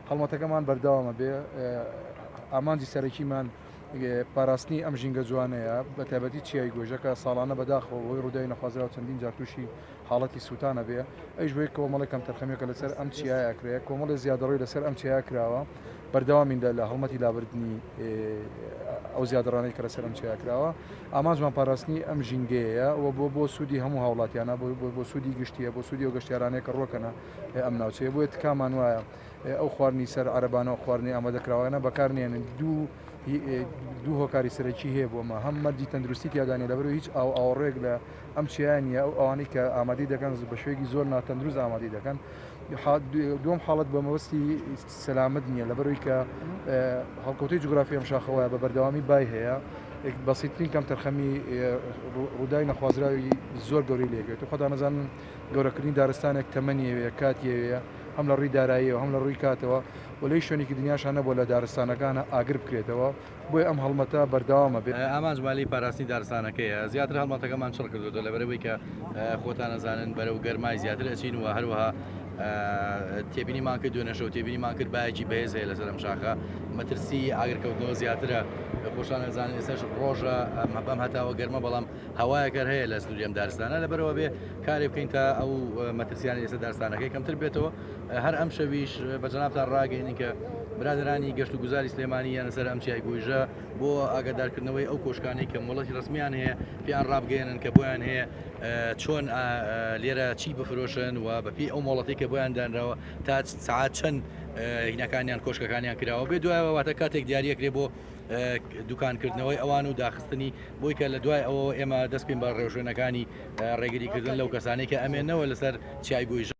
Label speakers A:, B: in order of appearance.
A: هەڵمەتەکەمان بەردەوامە بێ ئامانجی سەرەکیمان پاراستنی ئەم ژینگە جوانەیە بە تایبەتی چیای گۆژەکە ساڵانە بەداخەوە بۆی ڕووداوی نەخوازراوە چەندین جار تووشی حاڵەتی سووتانە بێ ئەیش بۆی کۆمەڵێکم تەرخەمیەکە لەسەر ئەم چیایەکرێت کۆمەڵی زیادەڕۆی لەسەر ئەم چیا کراوە بەردەوامیندا لە هەڵمەتی لابردنی ئەو زیادڕانەی کە لەسەر ئەم چیاکراوە ئامانجمان پاراستنی ئەم ژینگەیە و بۆ سوودی هەموو هاوڵاتیانە بۆ سوودی گشتیە بۆ سوودی و گەشتیارانەیە کە ڕۆکەنە ئەم ناوچەیە بۆیە تکامان وایە ئەو خواردنی سەر عەرەبانە و خواردنی ئامادەکراوانە بەکارنێنن دوو هۆکاری سەرەکی هەیە بۆمە هەم مەرجی تەندروستی تیادانی لەبەر هیچ ئاوڕێک لە ئەم چیانە ئەو ئەوانەی کە ئامادەی دەکەن بە شوێکی زۆر ناتەندروست ئامادەی دەکەن دوم حاڵەت بە مەبەستی سەلامت نییە لەبەرەوەی کە هەڵکەوتەی جوگرافی ئەم شاخەوەیە بە بەردەوامی بای هەیە بەسیترین کەم تەرخەمی ڕووداوی نەخوازراوی زۆر گەوری لێگەێت و خۆدا نەزانن گەورەکردنی دارستانێک تەمەنیەوەیە کاتیەوەیە هەم لە ڕووی داراییەوە هەم لە ڕووی کاتەوە و لەی شوێنێکی دنیاشان نەبووە لە دارستانەکانە ئاگر بکرێتەوە بۆی ئەم هەڵمەتە بەردەوامە بێت
B: ئامانجمالی پاراستنی دارستانەکەیە زیاتر هەڵمەتەکەمان چڕ کردوتە لەبەرەوەی کە خۆتان نەزانن بەرەو گەرمای زیاتر ئەچین و هەروەها تێبینیمان کرد دوێنەشەو تێبینیمان کرد باەکی بەهێز هەیە لەسەر ئەم شاخە مەترسی ئاگرکەوتنەوە زیاترە خۆشان نەزانن ئێستاش ڕۆژە بەم هەتاوە گەرمە بەڵام هەوایەکەر هەیە لە ستودیۆم دارستانە لەبەرەوە بێ کارێ بکەین تا ئەو مەترسیانی ئێستا دارستانەکەی کەمتر بێتەوە هەر ئەم شەویش بە جەنابتان ڕاگەینین کە برادرانی گەشت و گوزاری سلێمانی یان لەسەر ئەم چیای گۆیژە بۆ ئاگادارکردنەوەی ئەو کۆشکانەی کە وڵاتی ڕسمیان هەیە پێیان ڕابگەێنن کە بۆیان هەیە چۆن لێرە چی بفرۆشن و بەپی ئەو مۆڵەتی کە بۆیان دانراوە تا سعات چەند هینەکانیان کۆشکەکانیان کراوە بێ دوایەوە واتە کاتێک دیاریەکرێ بۆ دوکانکردنەوەی ئەوان و داخستنی بۆی کە لە دوای ئەوە ئێمە دەست پێین بە ڕێوشوێنەکانی ڕێگریکردن لەو کەسانی کە ئەمێنەوە لەسەر چیای گۆیژە